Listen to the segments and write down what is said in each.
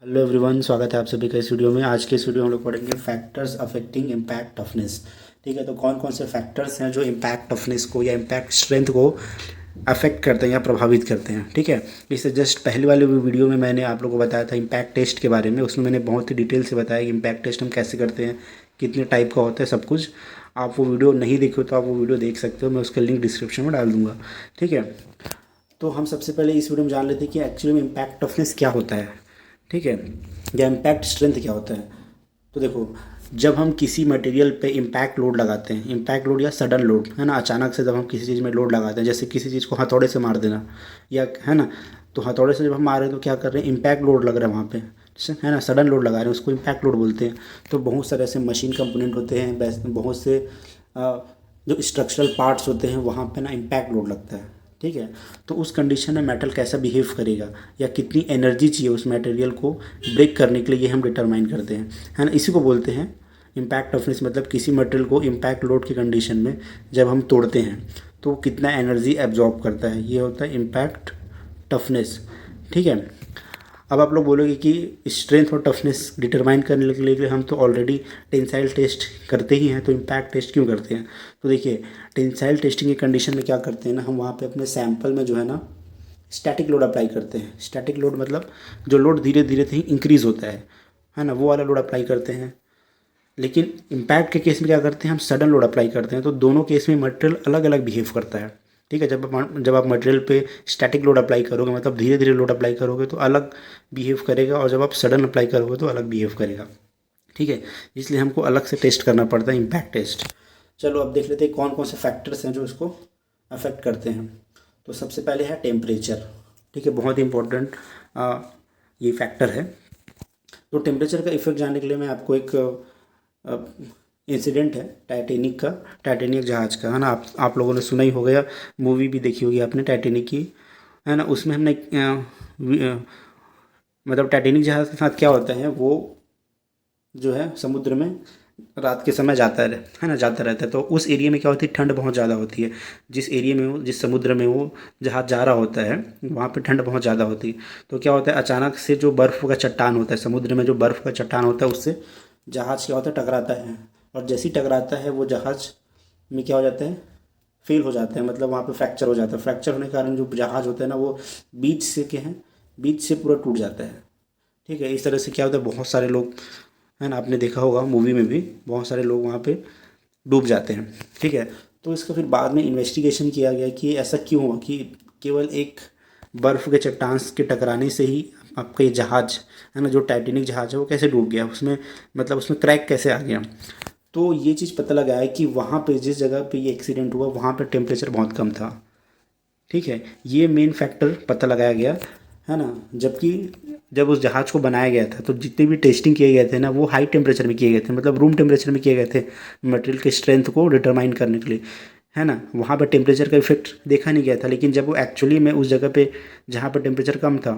Hello everyone, स्वागत है आप सभी का इस वीडियो में। आज के इस वीडियो में हम लोग पढ़ेंगे फैक्टर्स अफेक्टिंग इम्पैक्ट टफनेस। ठीक है, तो कौन कौन से फैक्टर्स हैं जो इम्पैक्ट टफनेस को या इम्पैक्ट स्ट्रेंथ को अफेक्ट करते हैं या प्रभावित करते हैं। ठीक है, इससे जस्ट पहले वाले वीडियो में मैंने आप लोगों को बताया था इम्पैक्ट टेस्ट के बारे में। उसमें मैंने बहुत ही डिटेल से बताया कि इम्पैक्ट टेस्ट हम कैसे करते हैं, कितने टाइप का होता है, सब कुछ। आप वो वीडियो नहीं देखे तो आप वो वीडियो देख सकते हो, मैं उसका लिंक डिस्क्रिप्शन में डाल दूँगा। ठीक है, तो हम सबसे पहले इस वीडियो में जान लेते हैं कि एक्चुअली में इम्पैक्ट टफनेस क्या होता है। ठीक है, या इम्पैक्ट स्ट्रेंथ क्या होता है। तो देखो, जब हम किसी मटेरियल पे इम्पैक्ट लोड लगाते हैं, इम्पैक्ट लोड या सडन लोड, है ना, अचानक से जब हम किसी चीज़ में लोड लगाते हैं, जैसे किसी चीज़ को हथौड़े से मार देना, या है ना, तो हथौड़े से जब हम मार रहे हैं तो क्या कर रहे हैं, इम्पैक्ट लोड लग रहा है वहाँ पे, है ना, सडन लोड लगा रहे हैं, उसको इम्पैक्ट लोड बोलते हैं। तो बहुत सारे ऐसे मशीन कंपोनेंट होते हैं, बहुत से जो स्ट्रक्चरल पार्ट्स होते हैं वहाँ पे ना इम्पैक्ट लोड लगता है। ठीक है, तो उस कंडीशन में मेटल कैसा बिहेव करेगा या कितनी एनर्जी चाहिए उस मटेरियल को ब्रेक करने के लिए, ये हम डिटरमाइन करते हैं, है ना। इसी को बोलते हैं इम्पैक्ट टफनेस। मतलब किसी मटेरियल को इम्पैक्ट लोड की कंडीशन में जब हम तोड़ते हैं तो कितना एनर्जी एब्जॉर्ब करता है, ये होता है इम्पैक्ट टफनेस। ठीक है, अब आप लोग बोलोगे कि स्ट्रेंथ और टफनेस डिटरमाइन करने के लिए हम तो ऑलरेडी टेंसाइल टेस्ट करते ही हैं, तो इम्पैक्ट टेस्ट क्यों करते हैं। तो देखिए, टेंसाइल टेस्टिंग की कंडीशन में क्या करते हैं ना, हम वहाँ पे अपने सैंपल में जो है ना स्टैटिक लोड अप्लाई करते हैं। स्टैटिक लोड मतलब जो लोड धीरे धीरे ही इंक्रीज़ होता है ना, वो वाला लोड अप्लाई करते हैं। लेकिन इम्पैक्ट के केस में क्या करते हैं, हम सडन लोड अप्लाई करते हैं। तो दोनों केस में मटेरियल अलग अलग बिहेव करता है। ठीक है, जब आप मटेरियल पे स्टैटिक लोड अप्लाई करोगे, मतलब धीरे धीरे लोड अप्लाई करोगे, तो अलग बिहेव करेगा, और जब आप सडन अप्लाई करोगे तो अलग बिहेव करेगा। ठीक है, इसलिए हमको अलग से टेस्ट करना पड़ता है, इम्पैक्ट टेस्ट। चलो अब देख लेते हैं कौन कौन से फैक्टर्स हैं जो इसको अफेक्ट करते हैं। तो सबसे पहले है टेम्परेचर। ठीक है, बहुत ही इंपॉर्टेंट ये फैक्टर है। तो टेम्परेचर का इफेक्ट जानने के लिए मैं आपको एक इंसिडेंट है टाइटेनिक का, टाइटेनिक जहाज़ का, है ना। आप लोगों ने सुना ही होगा या मूवी भी देखी होगी आपने टाइटेनिक की, है ना। उसमें हमने मतलब टाइटेनिक जहाज़ के साथ क्या होता है, वो जो है समुद्र में रात के समय है ना, जाता रहता है। तो उस एरिया में क्या होती है, ठंड बहुत ज़्यादा होती है। जिस एरिया में वो, जिस समुद्र में वो जहाज जा रहा होता है, वहाँ पे ठंड बहुत ज़्यादा होती है। तो क्या होता है, अचानक से जो बर्फ़ का चट्टान होता है, समुद्र में जो बर्फ़ का चट्टान होता है, उससे जहाज़ क्या होता है, टकराता है। और जैसे ही टकराता है वो जहाज़ में क्या हो जाता है, फेल हो जाता है, मतलब वहाँ पे फ्रैक्चर हो जाता है। फ्रैक्चर होने के कारण जो जहाज़ होता है ना, वो बीच से क्या है, बीच से पूरा टूट जाता है। ठीक है, इस तरह से क्या होता है, बहुत सारे लोग, है ना, आपने देखा होगा मूवी में भी, बहुत सारे लोग वहाँ पे डूब जाते हैं। ठीक है, तो इसका फिर बाद में इन्वेस्टिगेशन किया गया कि ऐसा क्यों हुआ कि केवल एक बर्फ़ के चट्टान के टकराने से ही आपका ये जहाज़, है ना, जो टाइटेनिक जहाज़ है वो कैसे डूब गया, उसमें मतलब उसमें क्रैक कैसे आ गया। तो ये चीज़ पता लगा है कि वहाँ पे जिस जगह पे ये एक्सीडेंट हुआ वहाँ पे टेम्परेचर बहुत कम था। ठीक है, ये मेन फैक्टर पता लगाया गया, है ना। जबकि जब उस जहाज़ को बनाया गया था तो जितने भी टेस्टिंग किए गए थे ना, वो हाई टेम्परेचर में किए गए थे, मतलब रूम टेम्परेचर में किए गए थे, मटेरियल के स्ट्रेंथ को डिटरमाइन करने के लिए, है ना। वहाँ पर टेम्परेचर का इफेक्ट देखा नहीं गया था। लेकिन जब वो एक्चुअली में उस जगह पे जहाँ पर टेम्परेचर कम था,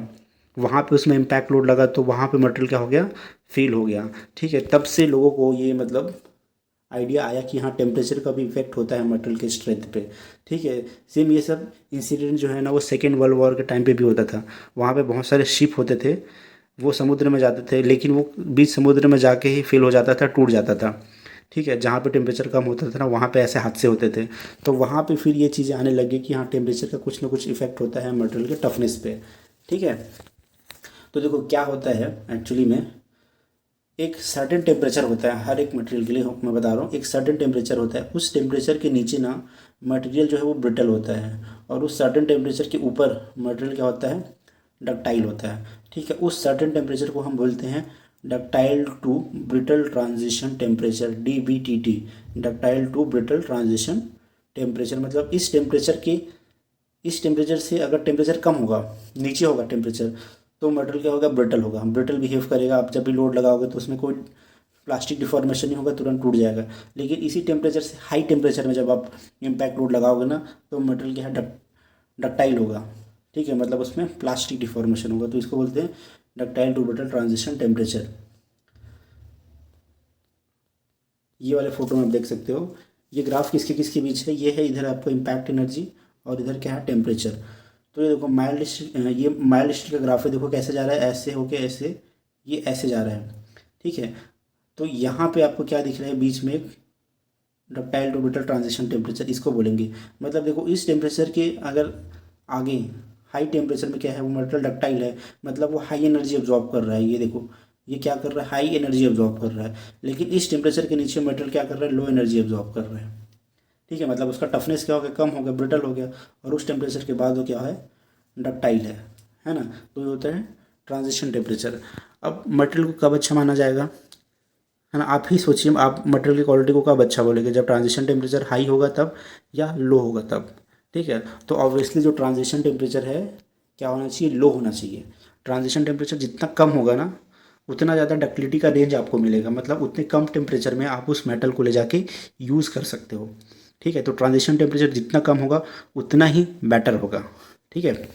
वहाँ पे उसमें इम्पैक्ट लोड लगा, तो वहाँ पे मटेरियल क्या हो गया, फेल हो गया। ठीक है, तब से लोगों को ये मतलब आइडिया आया कि हाँ, टेम्परेचर का भी इफेक्ट होता है मटेरियल के स्ट्रेंथ पे। ठीक है, सेम ये सब इंसिडेंट जो है ना, वो सेकेंड वर्ल्ड वॉर के टाइम पे भी होता था। वहाँ पे बहुत सारे शिप होते थे, वो समुद्र में जाते थे, लेकिन वो बीच समुद्र में जाके ही फेल हो जाता था, टूट जाता था। ठीक है, जहाँ पे टेम्परेचर कम होता था ना, वहाँ पे ऐसे हादसे होते थे। तो वहाँ पे फिर ये चीज़ें आने लगी कि हाँ, टेम्परेचर का कुछ ना कुछ इफेक्ट होता है मटेरियल के टफनेस पे। ठीक है, तो देखो क्या होता है एक्चुअली में, एक सर्टेन टेम्परेचर होता है हर एक मटेरियल के लिए, मैं बता रहा हूँ, एक सर्टेन टेम्परेचर होता है। उस टेम्परेचर के नीचे ना मटेरियल जो है वो ब्रिटल होता है, और उस सर्टेन टेम्परेचर के ऊपर मटेरियल क्या होता है, डक्टाइल होता है। ठीक है, उस सर्टेन टेम्परेचर को हम बोलते हैं ductile to brittle transition temperature, DBTT, ductile to brittle transition temperature. मतलब इस टेम्परेचर से अगर टेम्परेचर कम होगा, नीचे होगा टेम्परेचर, तो मटेरियल क्या होगा, ब्रिटल होगा, ब्रिटल बिहेव करेगा। आप जब भी लोड लगाओगे तो उसमें कोई प्लास्टिक डिफॉर्मेशन नहीं होगा, तुरंत टूट जाएगा। लेकिन इसी टेम्परेचर से हाई टेम्परेचर में जब आप इम्पैक्ट लोड लगाओगे ना, तो मटेरियल क्या है, डक्टाइल होगा। ठीक है, मतलब उसमें प्लास्टिक डिफॉर्मेशन होगा, तो इसको बोलते हैं ductile to brittle transition temperature. ये वाले फोटो में आप देख सकते हो, ये ग्राफ किसके किसके बीच है, ये है इधर आपको इम्पैक्ट एनर्जी, और इधर क्या है, टेम्परेचर। तो ये देखो माइल्ड, ये माइल्ड स्टील का ग्राफ है, देखो कैसे जा रहा है, ऐसे होके ऐसे ये ऐसे जा रहा है, ठीक है। तो यहाँ पे आपको क्या दिख रहा है, बीच में एक ductile to brittle transition temperature, इसको बोलेंगे। मतलब देखो इस टेम्परेचर के अगर आगे हाई टेम्परेचर में क्या है, वो मटेरियल डक्टाइल है, मतलब वो हाई एनर्जी अब्जॉर्ब कर रहा है। ये देखो ये क्या कर रहा है, हाई एनर्जी अब्जॉर्ब कर रहा है। लेकिन इस टेम्परेचर के नीचे मटेरियल क्या कर रहा है, लो एनर्जी अब्जॉर्ब कर रहा है, ठीक है। मतलब उसका टफनेस क्या हो गया, कम हो गया, ब्रिटल हो गया। और उस टेम्परेचर के बाद वो क्या है, डक्टाइल है ना। तो ये होता है ट्रांजिशन टेम्परेचर। अब मटेरियल को कब अच्छा माना जाएगा, है ना। आप ही सोचिए, आप मटेरियल की क्वालिटी को कब अच्छा बोलेंगे, जब ट्रांजिशन टेम्परेचर हाई होगा तब, या लो होगा तब, ठीक है। तो ऑब्वियसली जो ट्रांजिशन टेम्परेचर है क्या होना चाहिए, लो होना चाहिए। ट्रांजिशन टेम्परेचर जितना कम होगा ना, उतना ज़्यादा डक्टिलिटी का रेंज आपको मिलेगा, मतलब उतने कम टेम्परेचर में आप उस मेटल को ले जाके यूज़ कर सकते हो, ठीक है। तो ट्रांजिशन टेम्परेचर जितना कम होगा उतना ही बेटर होगा, ठीक है।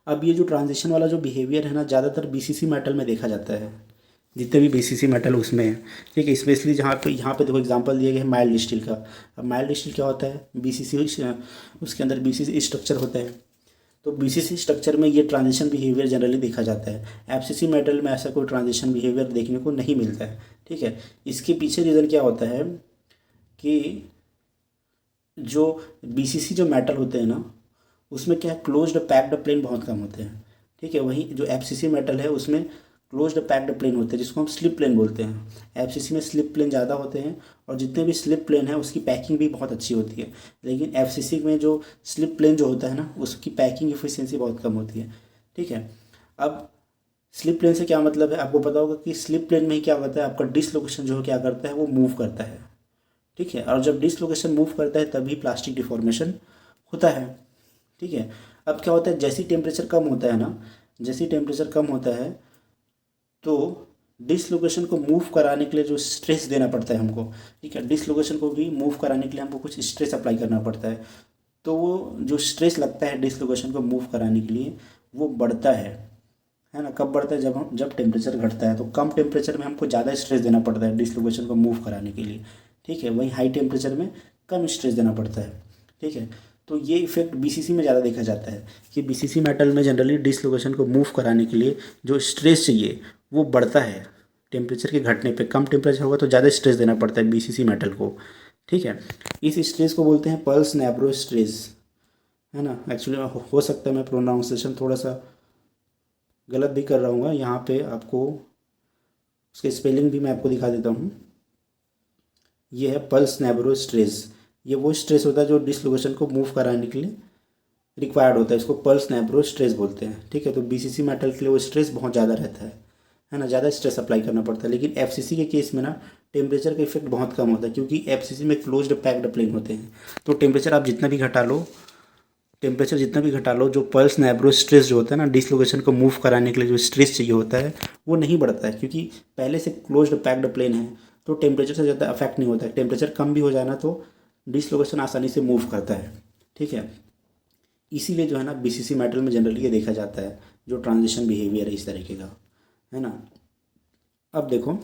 अब ये जो ट्रांजिशन वाला जो बिहेवियर है ना, ज़्यादातर बीसीसी मेटल में देखा जाता है, जितने भी बीसीसी मेटल उसमें है, ठीक है। स्पेशली जहाँ पे यहाँ पे देखो एग्जांपल दिए गए हैं माइल्ड स्टील का। अब माइल्ड स्टील क्या होता है, बीसीसी, उसके अंदर बीसीसी स्ट्रक्चर होता है। तो बीसीसी स्ट्रक्चर में ये ट्रांजिशन बिहेवियर जनरली देखा जाता है। एफसीसी मेटल में ऐसा कोई ट्रांजिशन बिहेवियर देखने को नहीं मिलता है, ठीक है। इसके पीछे रीज़न क्या होता है कि जो बीसीसी जो मेटल होते हैं ना, उसमें क्या है, क्लोज्ड पैक्ड प्लेन बहुत कम होते हैं, ठीक है। वहीं जो एफसीसी मेटल है उसमें क्लोज्ड पैक्ड प्लेन होते हैं, जिसको हम स्लिप प्लेन बोलते हैं। एफसीसी में स्लिप प्लेन ज़्यादा होते हैं, और जितने भी स्लिप प्लेन है उसकी पैकिंग भी बहुत अच्छी होती है। लेकिन एफसीसी में जो स्लिप प्लेन जो होता है ना, उसकी पैकिंग एफिशिएंसी बहुत कम होती है, ठीक है। अब स्लिप प्लेन से क्या मतलब है, आपको पता होगा कि स्लिप प्लेन में ही क्या होता है, आपका डिसलोकेशन जो है क्या करता है, वो मूव करता है, ठीक है। और जब डिसलोकेशन मूव करता है तभी प्लास्टिक डिफॉर्मेशन होता है, ठीक है। अब क्या होता है, जैसी टेम्परेचर कम होता है ना, जैसी टेम्परेचर कम होता है तो डिसलोकेशन को मूव कराने के लिए जो स्ट्रेस देना पड़ता है हमको, ठीक है, डिसलोकेशन को भी मूव कराने के लिए हमको कुछ स्ट्रेस अप्लाई करना पड़ता है। तो वो जो स्ट्रेस लगता है डिसलोकेशन को मूव कराने के लिए, वो बढ़ता है ना। कब बढ़ता है, जब टेम्परेचर घटता है। तो कम टेम्परेचर में हमको ज़्यादा स्ट्रेस देना पड़ता है डिसलोकेशन को मूव कराने के लिए, ठीक है। वहीं हाई टेम्परेचर में कम स्ट्रेस देना पड़ता है, ठीक है। तो ये इफेक्ट बीसीसी में ज़्यादा देखा जाता है कि बीसीसी मेटल में जनरली डिसलोकेशन को मूव कराने के लिए जो स्ट्रेस चाहिए वो बढ़ता है टेम्परेचर के घटने पे। कम टेम्परेचर होगा तो ज़्यादा स्ट्रेस देना पड़ता है बीसीसी मेटल को, ठीक है। इस स्ट्रेस को बोलते हैं पल्स नैब्रो स्ट्रेस, है ना। एक्चुअली हो सकता है मैं प्रोनाउंसिएशन थोड़ा सा गलत भी कर रहा हूँ, यहाँ पे आपको उसके स्पेलिंग भी मैं आपको दिखा देता हूँ। ये है पल्स नैब्रो स्ट्रेस। ये वो स्ट्रेस होता है जो डिसलोकेशन को मूव कराने के लिए रिक्वायर्ड होता है, इसको पल्स नैब्रो स्ट्रेस बोलते हैं, ठीक है। तो बीसीसी मेटल के लिए वो स्ट्रेस बहुत ज़्यादा रहता है ना, ज़्यादा स्ट्रेस अप्लाई करना पड़ता है। लेकिन एफसीसी के केस में ना टेम्परेचर का इफेक्ट बहुत कम होता है, क्योंकि एफसीसी में क्लोज्ड पैक्ड प्लेन होते हैं। तो टेम्परेचर आप जितना भी घटा लो, टेम्परेचर जितना भी घटा लो, जो पल्स नैब्रो स्ट्रेस जो होता है ना, डिसलोकेशन को मूव कराने के लिए जो स्ट्रेस चाहिए होता है वो नहीं बढ़ता है, क्योंकि पहले से क्लोज्ड पैक्ड प्लेन है। तो टेम्परेचर से ज़्यादा अफेक्ट नहीं होता है। टेम्परेचर कम भी हो जाए ना तो डिसलोकेशन आसानी से मूव करता है, ठीक है। इसीलिए जो है ना बीसीसी मेटल में जनरली ये देखा जाता है जो ट्रांजिशन बिहेवियर है इस तरीके का, है ना। अब देखो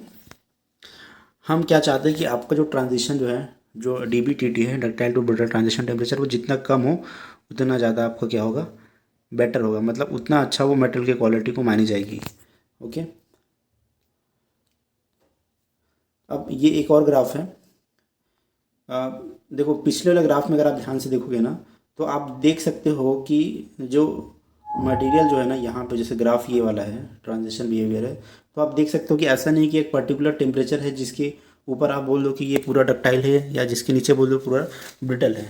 हम क्या चाहते हैं कि आपका जो ट्रांजिशन जो है, जो डीबीटीटी है, ductile to brittle transition temperature, वो जितना कम हो उतना ज़्यादा आपका क्या होगा, बेटर होगा। मतलब उतना अच्छा वो मेटल की क्वालिटी को मानी जाएगी, ओके। अब ये एक और ग्राफ है। देखो पिछले वाले ग्राफ में अगर आप ध्यान से देखोगे ना, तो आप देख सकते हो कि जो मटेरियल जो है ना, यहाँ पे जैसे ग्राफ ये वाला है ट्रांजिशन बिहेवियर है, तो आप देख सकते हो कि ऐसा नहीं कि एक पर्टिकुलर टेम्परेचर है जिसके ऊपर आप बोल दो कि ये पूरा डक्टाइल है, या जिसके नीचे बोल दो पूरा ब्रिटल है,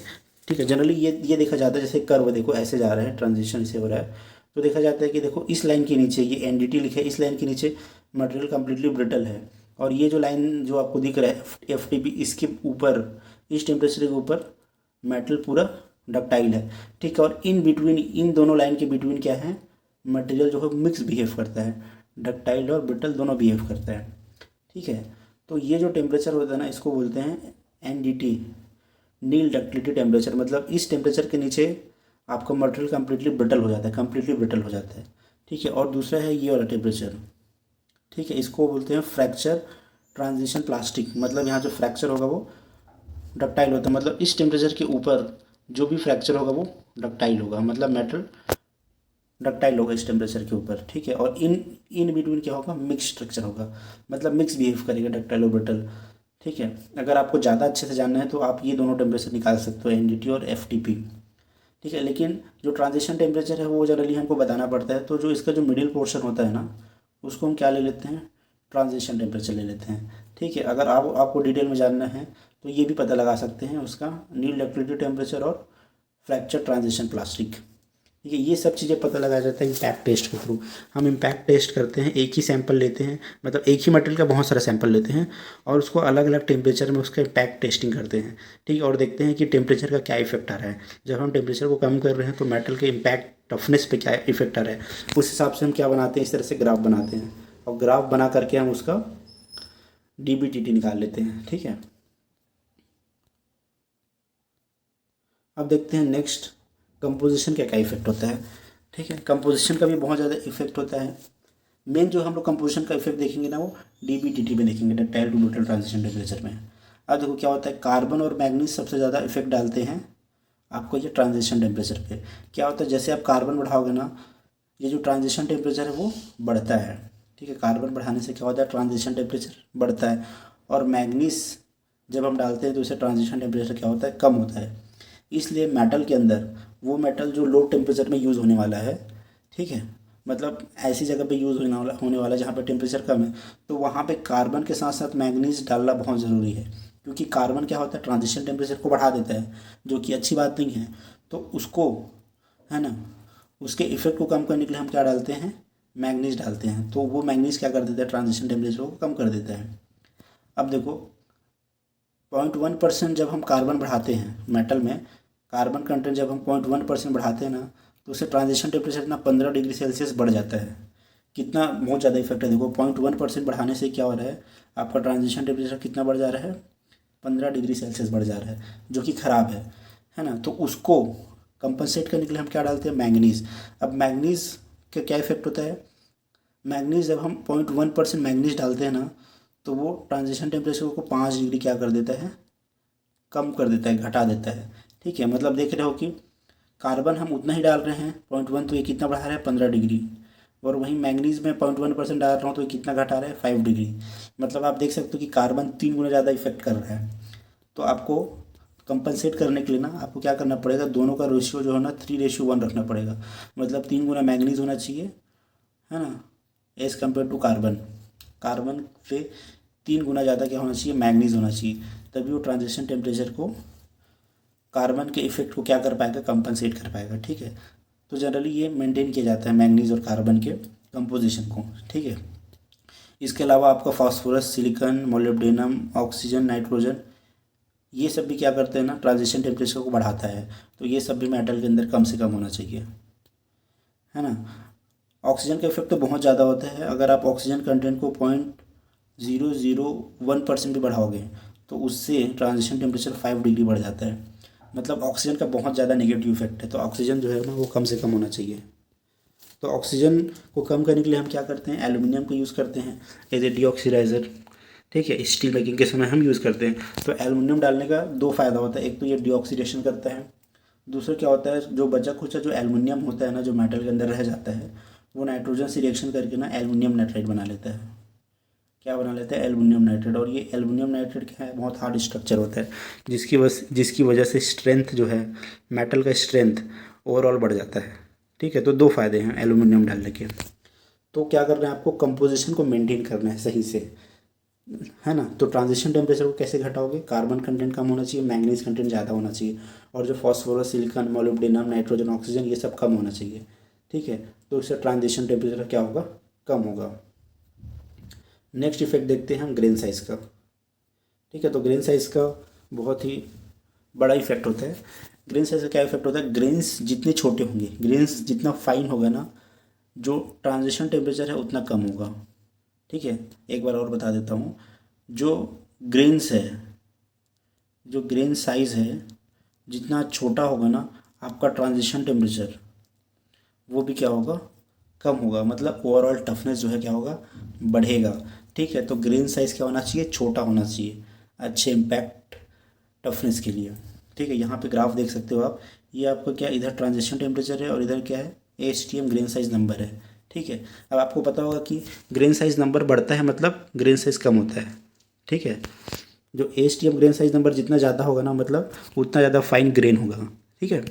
ठीक है। जनरली ये देखा जाता है, जैसे कर्व देखो ऐसे जा रहा है, ट्रांजिशन इसे हो रहा है, तो देखा जाता है कि देखो इस लाइन के नीचे ये एनडीटी लिखा है, इस लाइन के नीचे मटेरियल कम्प्लीटली ब्रिटल है। और ये जो लाइन जो आपको दिख रहा है एफटीपी, इसके ऊपर, इस टेम्परेचर के ऊपर मेटल पूरा डक्टाइल है, ठीक है। और इन बिटवीन, इन दोनों लाइन के बिटवीन क्या है, मटेरियल जो है मिक्स बिहेव करता है, डक्टाइल और ब्रिटल दोनों बिहेव करता है, ठीक है। तो ये जो टेम्परेचर होता है ना, इसको बोलते हैं एनडीटी, नील डक्टिलिटी टेम्परेचर। मतलब इस टेम्परेचर के नीचे आपका मटेरियल कम्प्लीटली ब्रिटल हो जाता है, कम्प्लीटली ब्रिटल हो जाता है, ठीक है। और दूसरा है ये वाला टेम्परेचर, ठीक है, इसको बोलते हैं फ्रैक्चर ट्रांजिशन प्लास्टिक। मतलब यहाँ जो फ्रैक्चर होगा वो डक्टाइल होता है, मतलब इस टेम्परेचर के ऊपर जो भी फ्रैक्चर होगा वो डक्टाइल होगा, मतलब मेटल डक्टाइल होगा इस टेम्परेचर के ऊपर, ठीक है। और इन इन बिटवीन क्या होगा, मिक्स स्ट्रक्चर होगा, मतलब मिक्स बिहेव करेगा डक्टाइल और ब्रिटल, ठीक है। अगर आपको ज़्यादा अच्छे से जानना है तो आप ये दोनों टेम्परेचर निकाल सकते हो, एनडीटी और एफटीपी, ठीक है। लेकिन जो ट्रांजिशन टेम्परेचर है वो जनरली हमको बताना पड़ता है, तो जो इसका जो मिडिल पोर्शन होता है ना, उसको हम क्या ले लेते हैं, ट्रांजिशन टेम्परेचर ले लेते हैं, ठीक है। अगर आपको डिटेल में जानना है तो ये भी पता लगा सकते हैं उसका नील डक्टिलिटी टेम्परेचर और फ्रैक्चर ट्रांजिशन प्लास्टिक, ठीक है। ये सब चीज़ें पता लगाया जाता है इम्पैक्ट टेस्ट के थ्रू। हम इम्पैक्ट टेस्ट करते हैं, एक ही सैंपल लेते हैं, मतलब एक ही मटेरियल का बहुत सारा सैंपल लेते हैं और उसको अलग अलग टेम्परेचर में उसका इम्पैक्ट टेस्टिंग करते हैं, ठीक है। और देखते हैं कि टेम्परेचर का क्या इफेक्ट आ रहा है। जब हम टेम्परेचर को कम कर रहे हैं तो मेटल के इम्पैक्ट टफनेस पे क्या इफेक्ट आ रहा है, उस हिसाब से हम क्या बनाते हैं, इस तरह से ग्राफ बनाते हैं और ग्राफ बना करके हम उसका डीबीटीटी निकाल लेते हैं, ठीक है। अब देखते हैं नेक्स्ट कंपोजिशन का क्या इफेक्ट होता है, ठीक है। कंपोजिशन का भी बहुत ज़्यादा इफेक्ट होता है। मेन जो हम लोग कंपोजिशन का इफेक्ट देखेंगे ना, वो डीबीटीटी में देखेंगे, ductile to brittle transition temperature में। अब देखो क्या होता है, कार्बन और मैग्नीज सबसे ज़्यादा इफेक्ट डालते हैं आपको ये ट्रांजिशन टेम्परेचर पे। क्या होता है, जैसे आप कार्बन बढ़ाओगे ना, ये जो ट्रांजिशन टेम्परेचर है वो बढ़ता है, ठीक है। कार्बन बढ़ाने से क्या होता है, ट्रांजिशन टेम्परेचर बढ़ता है। और मैग्नीज जब हम डालते हैं तो इससे ट्रांजिशन टेम्परेचर क्या होता है, कम होता है। इसलिए मेटल के अंदर वो मेटल जो लो टेम्परेचर में यूज़ होने वाला है, ठीक है, मतलब ऐसी जगह पे यूज़ होने वाला है जहाँ पे टेम्परेचर कम है, तो वहाँ पे कार्बन के साथ साथ मैग्नीज डालना बहुत ज़रूरी है। क्योंकि कार्बन क्या होता है, ट्रांजिशन टेम्परेचर को बढ़ा देता है, जो कि अच्छी बात नहीं है। तो उसको, है ना, उसके इफेक्ट को कम करने के लिए हम क्या डालते हैं, मैग्नीज डालते हैं। तो वो मैग्नीज क्या कर देता है, ट्रांजिशन टेम्परेचर को कम कर देता है। अब देखो 0.1% जब हम कार्बन बढ़ाते हैं मेटल में, कार्बन कंटेंट जब हम 0.1% बढ़ाते हैं ना, तो उससे ट्रांजिशन टेम्परेचर ना 15 डिग्री सेल्सियस बढ़ जाता है। कितना बहुत ज़्यादा इफेक्ट है। देखो 0.1% बढ़ाने से क्या हो रहा है, आपका ट्रांजिशन टेम्परेचर कितना बढ़ जा रहा है, 15 डिग्री सेल्सियस बढ़ जा रहा है, जो कि ख़राब है ना। तो उसको कंपनसेट करने के लिए हम क्या डालते हैं, मैंगनीज़। अब मैंगनीज़ का क्या इफेक्ट होता है, मैंगनीज़ जब हम 0.1% मैंगनीज़ डालते हैं ना, तो वो ट्रांजिशन टेम्परेचर को 5 डिग्री क्या कर देता है, कम कर देता है, घटा देता है, ठीक है। मतलब देख रहे हो कि कार्बन हम उतना ही डाल रहे हैं 0.1, तो ये कितना बढ़ा रहा है, 15 डिग्री। और वहीं मैंगनीज में 0.1% डाल रहा हूँ तो ये कितना घटा रहा है, 5 डिग्री। मतलब आप देख सकते हो कि कार्बन 3 गुना ज़्यादा इफेक्ट कर रहा है। तो आपको कंपनसेट करने के लिए ना आपको क्या करना पड़ेगा, दोनों का रेशियो जो है ना 3:1 रखना पड़ेगा। मतलब 3 गुना मैंगनीज होना चाहिए, है ना, as compare to carbon. Carbon से 3 गुना ज़्यादा क्या होना चाहिए, मैंगनीज होना चाहिए। तभी वो ट्रांजिशन टेम्परेचर को, कार्बन के इफेक्ट को क्या कर पाएगा, कंपनसेट कर पाएगा, ठीक है। तो जनरली ये मेंटेन किया जाता है मैंगनीज और कार्बन के कंपोजिशन को, ठीक है। इसके अलावा आपका phosphorus, silicon, molybdenum, oxygen, nitrogen, ये सब भी क्या करते हैं ना, ट्रांजिशन टेम्परेचर को बढ़ाता है। तो ये सब भी मेटल के अंदर कम से कम होना चाहिए, है ना। ऑक्सीजन का इफेक्ट तो बहुत ज़्यादा होता है। अगर आप ऑक्सीजन कंटेंट को 0.001% भी बढ़ाओगे तो उससे ट्रांजिशन टेम्परेचर 5 डिग्री बढ़ जाता है। मतलब ऑक्सीजन का बहुत ज़्यादा नेगेटिव इफेक्ट है। तो ऑक्सीजन जो है ना वो कम से कम होना चाहिए। तो ऑक्सीजन को कम करने के लिए हम क्या करते हैं, एल्युमिनियम को यूज़ करते हैं एज ए डीऑक्सीडाइज़र, ठीक है। स्टील मेकिंग के समय हम यूज़ करते हैं। तो एल्युमिनियम डालने का दो फ़ायदा होता है, एक तो ये डीऑक्सीडेशन करता है, दूसरा क्या होता है, जो बचा खुचा जो एल्युमिनियम होता है ना, जो मेटल के अंदर रह जाता है, वो नाइट्रोजन से रिएक्शन करके ना एल्युमिनियम नाइट्राइड बना लेता है। क्या बना लेता है, एल्युमिनियम नाइट्राइड। और ये एल्युमिनियम नाइट्राइड क्या है, बहुत हार्ड स्ट्रक्चर होता है, जिसकी वजह से स्ट्रेंथ जो है, मेटल का स्ट्रेंथ ओवरऑल बढ़ जाता है, ठीक है। तो दो फायदे हैं एल्युमिनियम डालने के। तो क्या करना है, आपको कंपोजिशन को मेंटेन करना है सही से, है ना। तो ट्रांजिशन टेम्परेचर को कैसे घटाओगे, कार्बन कंटेंट कम होना चाहिए, मैंगनीज कंटेंट ज़्यादा होना चाहिए, और जो phosphorus, silicon, molybdenum, nitrogen, oxygen, ये सब कम होना चाहिए, ठीक है। तो इससे ट्रांजिशन टेम्परेचर क्या होगा, कम होगा। नेक्स्ट इफेक्ट देखते हैं हम ग्रेन साइज़ का, ठीक है। तो ग्रेन साइज़ का बहुत ही बड़ा इफेक्ट होता है। ग्रेन साइज़ का क्या इफेक्ट होता है, ग्रेन्स जितने छोटे होंगे, ग्रेन्स जितना फाइन होगा ना, जो ट्रांजिशन टेम्परेचर है उतना कम होगा, ठीक है। एक बार और बता देता हूँ, जो ग्रेन्स है, जो ग्रेन साइज़ है, जितना छोटा होगा ना आपका ट्रांजिशन टेम्परेचर, वो भी क्या होगा, कम होगा। मतलब ओवरऑल टफनेस जो है क्या होगा, बढ़ेगा, ठीक है। तो ग्रेन साइज़ क्या होना चाहिए, छोटा होना चाहिए, अच्छे इम्पैक्ट टफनेस के लिए, ठीक है। यहाँ पे ग्राफ देख सकते हो आप, ये आपका क्या, इधर ट्रांजिशन टेम्परेचर है और इधर क्या है, ASTM ग्रेन साइज नंबर है। ठीक है, अब आपको पता होगा कि ग्रेन साइज नंबर बढ़ता है मतलब ग्रेन साइज कम होता है। ठीक है, जो ASTM ग्रेन साइज नंबर जितना ज़्यादा होगा ना मतलब उतना ज़्यादा फाइन ग्रेन होगा। ठीक है,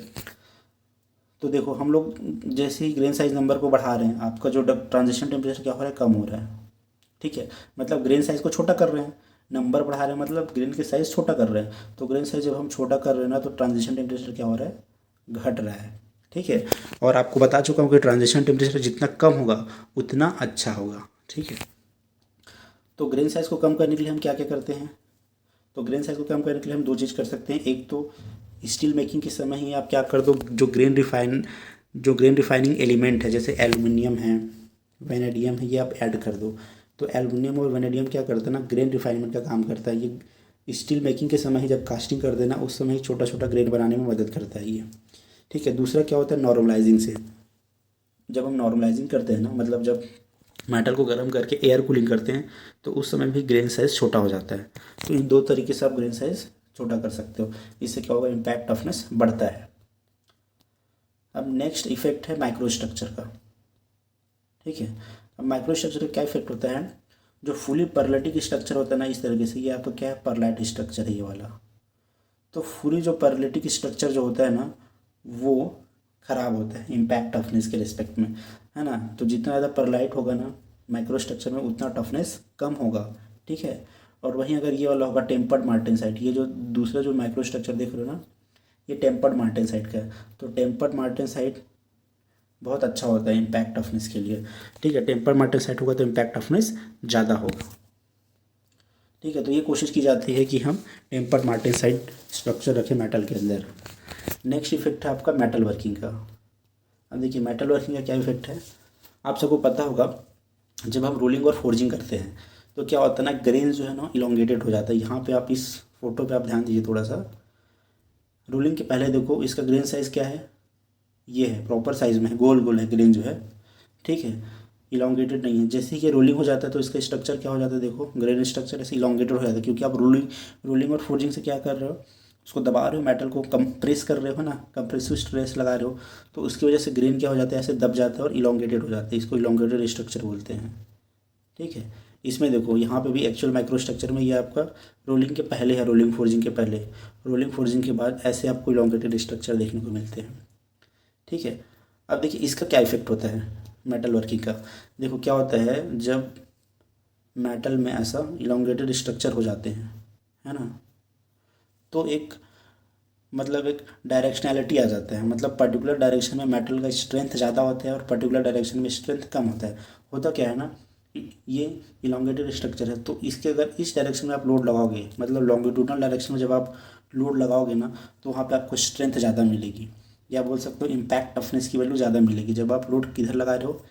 तो देखो हम लोग जैसे ही ग्रेन साइज नंबर को बढ़ा रहे हैं आपका जो ट्रांजिशन टेम्परेचर क्या हो रहा है, कम हो रहा है। ठीक है, मतलब ग्रेन साइज को छोटा कर रहे हैं, नंबर बढ़ा रहे हैं मतलब ग्रेन के साइज छोटा कर रहे हैं। तो ग्रेन साइज जब हम छोटा कर रहे हैं ना तो ट्रांजिशन टेम्परेचर क्या हो रहा है, घट रहा है। ठीक है, और आपको बता चुका हूँ कि ट्रांजिशन टेम्परेचर जितना कम होगा उतना अच्छा होगा। ठीक है, तो ग्रेन साइज को कम करने के लिए हम क्या क्या करते हैं, तो ग्रेन साइज को कम करने के लिए हम दो चीज़ कर सकते हैं। एक तो स्टील मेकिंग के समय ही आप क्या कर दो, जो ग्रेन रिफाइनिंग एलिमेंट है जैसे एल्युमिनियम है, वेनेडियम है, ये आप ऐड कर दो। तो एल्युमिनियम और वेनेडियम क्या करता है ना, ग्रेन रिफाइनमेंट का काम करता है। ये स्टील मेकिंग के समय ही जब कास्टिंग कर देना उस समय ही छोटा छोटा ग्रेन बनाने में मदद करता है ये। ठीक है, दूसरा क्या होता है, नॉर्मलाइजिंग से। जब हम नॉर्मलाइजिंग करते हैं ना मतलब जब मेटल को गर्म करके एयर कूलिंग करते हैं तो उस समय भी ग्रेन साइज़ छोटा हो जाता है। तो इन दो तरीके से आप ग्रेन साइज़ छोटा कर सकते हो। इससे क्या होगा, इम्पैक्ट टफनेस बढ़ता है। अब नेक्स्ट इफेक्ट है माइक्रो स्ट्रक्चर का। ठीक है, अब माइक्रो स्ट्रक्चर का क्या इफेक्ट होता है, जो फुली परलेटिक स्ट्रक्चर होता है ना इस तरीके से, ये आपका क्या है, परलाइट स्ट्रक्चर है ये वाला। तो फुली जो परलेटिक स्ट्रक्चर जो होता है ना वो ख़राब होता है इम्पैक्ट टफनेस के रिस्पेक्ट में, है ना। तो जितना ज़्यादा परलाइट होगा ना माइक्रो स्ट्रक्चर में उतना टफनेस कम होगा। ठीक है, और वहीं अगर ये वाला होगा टेम्पर्ड मार्टेनसाइट, ये जो दूसरा जो माइक्रो स्ट्रक्चर देख रहे हो ना ये टेम्पर्ड मार्टेनसाइट का है। तो टेम्पर्ड मार्टेनसाइट बहुत अच्छा होता है इम्पैक्ट टफनेस के लिए। ठीक है, टेम्पर्ड मार्टेनसाइट होगा तो इम्पैक्ट टफनेस ज़्यादा होगा। ठीक है, तो ये कोशिश की जाती है कि हम टेम्पर्ड मार्टेनसाइट स्ट्रक्चर रखें मेटल के अंदर। नेक्स्ट इफेक्ट है आपका मेटल वर्किंग का। अब देखिए मेटल वर्किंग का क्या इफेक्ट है, आप सबको पता होगा जब हम रोलिंग और फोर्जिंग करते हैं तो क्या होता है ना, ग्रेन जो है ना इलोंगेटेड हो जाता है। यहाँ पे आप इस फोटो पे आप ध्यान दीजिए थोड़ा सा, रोलिंग के पहले देखो इसका ग्रेन साइज़ क्या है, ये है प्रॉपर साइज़ में है, गोल गोल है ग्रेन जो है। ठीक है, इलोंगेटेड नहीं है। जैसे ही ये रोलिंग हो जाता है तो इसका स्ट्रक्चर क्या हो जाता है, देखो ग्रेन स्ट्रक्चर ऐसे इलोंगेटेड हो जाता है क्योंकि आप रोलिंग और फोर्जिंग से क्या कर रहे हो, उसको दबा रहे हो, मेटल को कंप्रेस कर रहे हो ना, कंप्रेसिव स्ट्रेस लगा रहे हो। तो उसकी वजह से ग्रेन क्या हो जाता है, ऐसे दब जाता है और इलोंगेटेड हो जाता है। इसको इलोंगेटेड स्ट्रक्चर बोलते हैं। ठीक है, इसमें देखो यहाँ पे भी एक्चुअल माइक्रो स्ट्रक्चर में ये आपका रोलिंग के पहले है, रोलिंग फोर्जिंग के पहले, रोलिंग फोर्जिंग के बाद ऐसे आपको इलोंगेटेड स्ट्रक्चर देखने को मिलते हैं। ठीक है, अब देखिए इसका क्या इफेक्ट होता है मेटल वर्किंग का। देखो क्या होता है, जब मेटल में ऐसा इलोंगेटेड स्ट्रक्चर हो जाते हैं, है ना, तो एक मतलब एक डायरेक्शनैलिटी आ जाता है। मतलब पर्टिकुलर डायरेक्शन में मेटल का स्ट्रेंथ ज़्यादा होता है और पर्टिकुलर डायरेक्शन में स्ट्रेंथ कम होता है। होता क्या है ना, ये इलोंगेटेड स्ट्रक्चर है तो इसके अगर इस डायरेक्शन में आप लोड लगाओगे मतलब लॉन्गिट्यूडनल डायरेक्शन में जब आप लोड लगाओगे ना तो वहाँ पे आपको स्ट्रेंथ ज़्यादा मिलेगी, या बोल सकते हो इम्पैक्ट टफनेस की वैल्यू ज़्यादा मिलेगी। जब आप लोड किधर लगा रहे हो,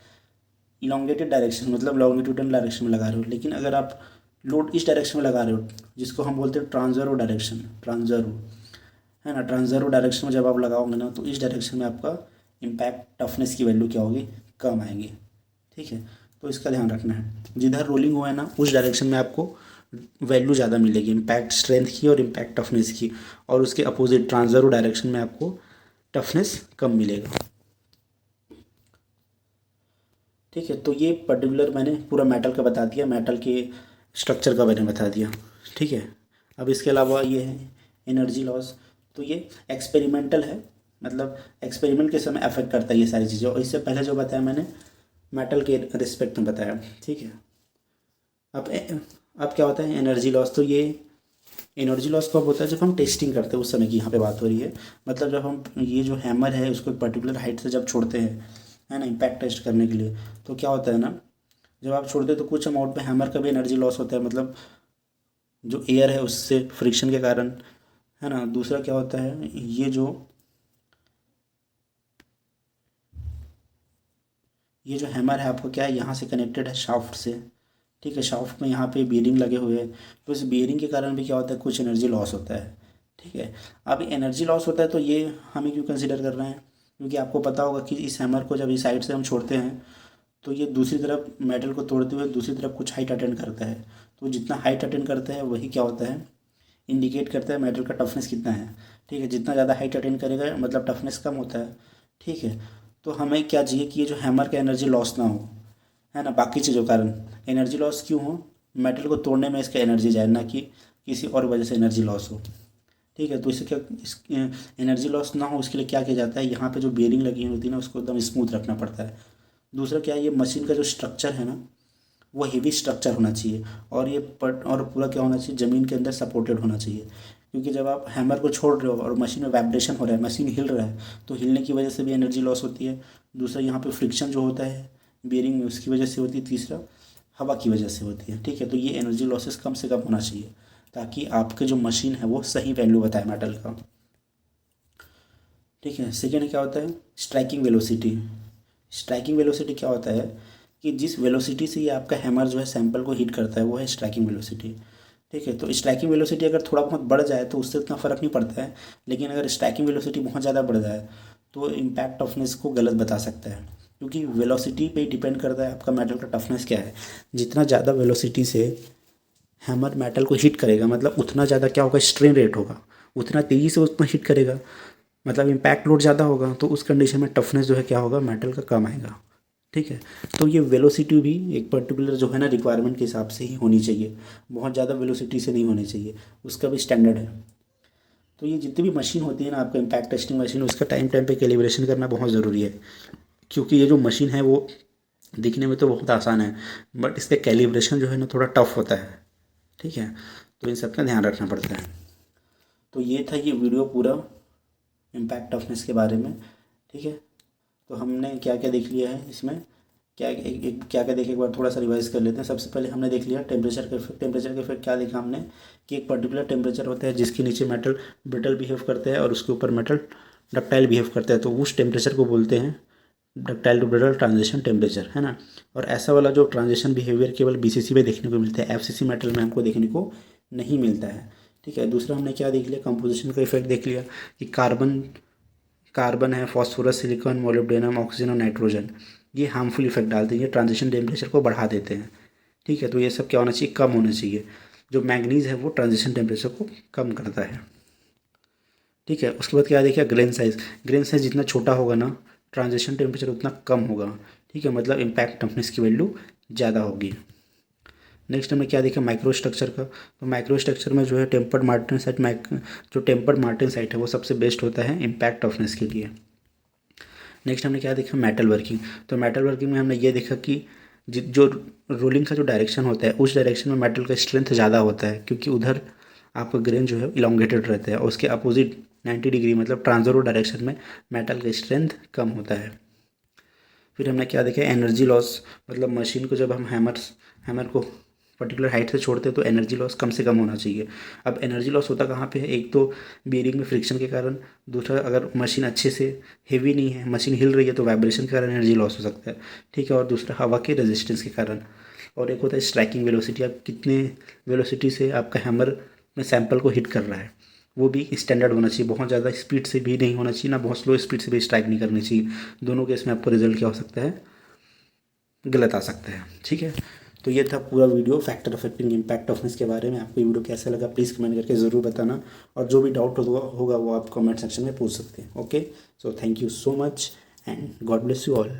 इलोंगेटेड डायरेक्शन मतलब लॉन्गिट्यूडनल डायरेक्शन में लगा रहे हो। लेकिन अगर आप लोड इस डायरेक्शन में लगा रहे हो जिसको हम बोलते हैं ट्रांसवर्सो डायरेक्शन, ट्रांसवर्सो, है ना, ट्रांसवर्सो डायरेक्शन में जब आप लगाओगे ना तो इस डायरेक्शन में आपका इम्पैक्ट टफनेस की वैल्यू क्या होगी, कम आएगी। ठीक है, तो इसका ध्यान रखना है। जिधर रोलिंग हुआ है ना उस डायरेक्शन में आपको वैल्यू ज़्यादा मिलेगी इम्पैक्ट स्ट्रेंथ की और इम्पैक्ट टफनेस की, और उसके अपोजिट ट्रांसवर्सो डायरेक्शन में आपको टफनेस कम मिलेगा। ठीक है, तो ये पर्टिकुलर मैंने पूरा मेटल का बता दिया, मेटल के स्ट्रक्चर का मैंने बता दिया। ठीक है, अब इसके अलावा ये है एनर्जी लॉस। तो ये एक्सपेरिमेंटल है, मतलब एक्सपेरिमेंट के समय अफेक्ट करता है ये सारी चीज़ें। और इससे पहले जो बताया मैंने मेटल के रिस्पेक्ट में बताया। ठीक है, अब अब क्या होता है एनर्जी लॉस। तो ये एनर्जी लॉस कब होता है, जब हम टेस्टिंग करते हैं उस समय की यहाँ पे बात हो रही है। मतलब जब हम ये जो हैमर है उसको एक पर्टिकुलर हाइट से जब छोड़ते हैं, है ना, इम्पैक्ट टेस्ट करने के लिए, तो क्या होता है ना, जब आप छोड़ते हैं तो कुछ अमाउंट में हैमर का भी एनर्जी लॉस होता है। मतलब जो एयर है उससे फ्रिक्शन के कारण, है ना। दूसरा क्या होता है, ये जो हैमर है आपको क्या है, यहाँ से कनेक्टेड है शाफ्ट से। ठीक है, शाफ्ट में यहाँ पे बीयरिंग लगे हुए हैं, तो इस बीयरिंग के कारण भी क्या होता है, कुछ एनर्जी लॉस होता है। ठीक है, अब एनर्जी लॉस होता है तो ये हमें क्यों कंसिडर कर रहे हैं, क्योंकि आपको पता होगा कि इस हैमर को जब इस साइड से हम छोड़ते हैं तो ये दूसरी तरफ मेटल को तोड़ते हुए दूसरी तरफ कुछ हाइट अटेंड करता है। तो जितना हाइट अटेंड करता है वही क्या होता है, इंडिकेट करता है मेटल का टफनेस कितना है। ठीक है, जितना ज़्यादा हाइट अटेंड करेगा मतलब टफनेस कम होता है। ठीक है, तो हमें क्या चाहिए कि ये जो हैमर का एनर्जी लॉस ना हो, है ना, बाकी चीज़ों के कारण एनर्जी लॉस क्यों हो, मेटल को तोड़ने में इसका एनर्जी जाए, ना कि किसी और वजह से एनर्जी लॉस हो। ठीक है, तो इससे क्या इस एनर्जी लॉस ना हो उसके लिए क्या किया जाता है, यहाँ पे जो बेरिंग लगी होती है ना उसको एकदम स्मूथ रखना पड़ता है। दूसरा क्या है, ये मशीन का जो स्ट्रक्चर है ना वो हेवी स्ट्रक्चर होना चाहिए, और ये और पूरा क्या होना चाहिए, ज़मीन के अंदर सपोर्टेड होना चाहिए। क्योंकि जब आप हैमर को छोड़ रहे हो और मशीन में वाइब्रेशन हो रहा है, मशीन हिल रहा है, तो हिलने की वजह से भी एनर्जी लॉस होती है। दूसरा यहाँ पे फ्रिक्शन जो होता है बेरिंग में उसकी वजह से होती है। तीसरा हवा की वजह से होती है। ठीक है, तो ये एनर्जी लॉसेस कम से कम होना चाहिए ताकि आपके जो मशीन है वो सही वैल्यू बताए मेटल का। ठीक है, सेकेंड क्या होता है, स्ट्राइकिंग वेलोसिटी। स्ट्राइकिंग वेलोसिटी क्या होता है कि जिस वेलोसिटी से ये आपका हैमर जो है सैंपल को हिट करता है वो है स्ट्राइकिंग वेलोसिटी। ठीक है, तो स्ट्राइकिंग वेलोसिटी अगर थोड़ा बहुत बढ़ जाए तो उससे उतना फ़र्क नहीं पड़ता है, लेकिन अगर स्ट्राइकिंग वेलोसिटी बहुत ज़्यादा बढ़ जाए तो इम्पैक्ट टफनेस को गलत बता सकता है। क्योंकि वेलोसिटी पे डिपेंड करता है आपका मेटल का टफनेस क्या है। जितना ज़्यादा वेलोसिटी से हैमर मेटल को हिट करेगा मतलब उतना ज़्यादा क्या होगा, स्ट्रेन रेट होगा, उतना तेज़ी से उतना हिट करेगा, मतलब इम्पैक्ट लोड ज़्यादा होगा, तो उस कंडीशन में टफनेस जो है क्या होगा, मेटल का कम आएगा। ठीक है, तो ये वेलोसिटी भी एक पर्टिकुलर जो है ना रिक्वायरमेंट के हिसाब से ही होनी चाहिए, बहुत ज़्यादा वेलोसिटी से नहीं होनी चाहिए, उसका भी स्टैंडर्ड है। तो ये जितनी भी मशीन होती है ना आपका इम्पैक्ट टेस्टिंग मशीन, उसका टाइम टाइम पे कैलिब्रेशन करना बहुत ज़रूरी है। क्योंकि ये जो मशीन है वो दिखने में तो बहुत आसान है, बट इस पर कैलिब्रेशन जो है ना थोड़ा टफ होता है। ठीक है, तो इन सब का ध्यान रखना पड़ता है। तो ये था ये वीडियो पूरा इम्पैक्ट टफनेस के बारे में। ठीक है, तो हमने क्या क्या देख लिया है इसमें, क्या क्या क्या देखे, एक बार थोड़ा सा रिवाइज कर लेते हैं। सबसे पहले हमने देख लिया टेम्परेचर का इफेक्ट। टेम्परेचर का इफेक्ट क्या देखा हमने कि एक पर्टिकुलर टेम्परेचर होता है जिसके नीचे मेटल ब्रिटल बिहेव करते हैं और उसके ऊपर मेटल डक्टाइल बिहेव करता है, तो उस टेम्परेचर को बोलते हैं ductile to brittle transition temperature, है ना। और ऐसा वाला जो ट्रांजिशन बिहेवियर केवल बीसीसी में देखने को मिलता है, एफसीसी मेटल में हमको देखने को नहीं मिलता है। ठीक है, दूसरा हमने क्या देख लिया, कंपोजिशन का इफेक्ट देख लिया कि कार्बन कार्बन है, फॉस्फोरस, सिलिकॉन, मोलिब्डेनम, ऑक्सीजन और नाइट्रोजन, ये हार्मफुल इफेक्ट डालते हैं, ये ट्रांजिशन टेम्परेचर को बढ़ा देते हैं। ठीक है, तो ये सब क्या होना चाहिए, कम होना चाहिए। जो मैंगनीज है वो ट्रांजिशन टेम्परेचर को कम करता है। ठीक है, उसके बाद क्या देखिए, ग्रेन साइज। ग्रेन साइज जितना छोटा होगा ना ट्रांजिशन टेम्परेचर उतना कम होगा। ठीक है, मतलब इम्पैक्ट टफनेस की वैल्यू ज़्यादा होगी। नेक्स्ट हमने क्या देखा, माइक्रो स्ट्रक्चर का। तो माइक्रो स्ट्रक्चर में जो है टेम्पर्ड मार्टेनसाइट जो टेम्पर्ड मार्टेनसाइट है वो सबसे बेस्ट होता है इम्पैक्ट टफनेस के लिए। नेक्स्ट हमने क्या देखा, मेटल वर्किंग। तो मेटल वर्किंग में हमने ये देखा कि जो रोलिंग का जो डायरेक्शन होता है उस डायरेक्शन में मेटल का स्ट्रेंथ ज़्यादा होता है, क्योंकि उधर आपका ग्रेन जो है इलोंगेटेड रहता है, और उसके अपोजिट 90 डिग्री मतलब ट्रांसफर डायरेक्शन में मेटल का स्ट्रेंथ कम होता है। फिर हमने क्या देखा, एनर्जी लॉस, मतलब मशीन को जब हम हैमर को पर्टिकुलर हाइट से छोड़ते हैं तो एनर्जी लॉस कम से कम होना चाहिए। अब एनर्जी लॉस होता कहाँ पे है, एक तो बेरिंग में फ्रिक्शन के कारण, दूसरा अगर मशीन अच्छे से हेवी नहीं है, मशीन हिल रही है तो वाइब्रेशन के कारण एनर्जी लॉस हो सकता है। ठीक है, और दूसरा हवा के रेजिस्टेंस के कारण, और एक होता है स्ट्राइकिंग वेलोसिटी, आप कितने वेलोसिटी से आपका हैमर में सैंपल को हिट कर रहा है, वो भी स्टैंडर्ड होना चाहिए। बहुत ज़्यादा स्पीड से भी नहीं होना चाहिए, ना बहुत स्लो स्पीड से भी स्ट्राइक नहीं करनी चाहिए। दोनों केस में आपको रिजल्ट क्या हो सकता है, गलत आ सकता है। ठीक है, तो ये था पूरा video factor affecting impact toughness के बारे में। आपको ये वीडियो कैसा लगा प्लीज़ कमेंट करके ज़रूर बताना, और जो भी डाउट होगा वो आप कमेंट सेक्शन में पूछ सकते हैं। Okay, so thank you so much and God bless you all.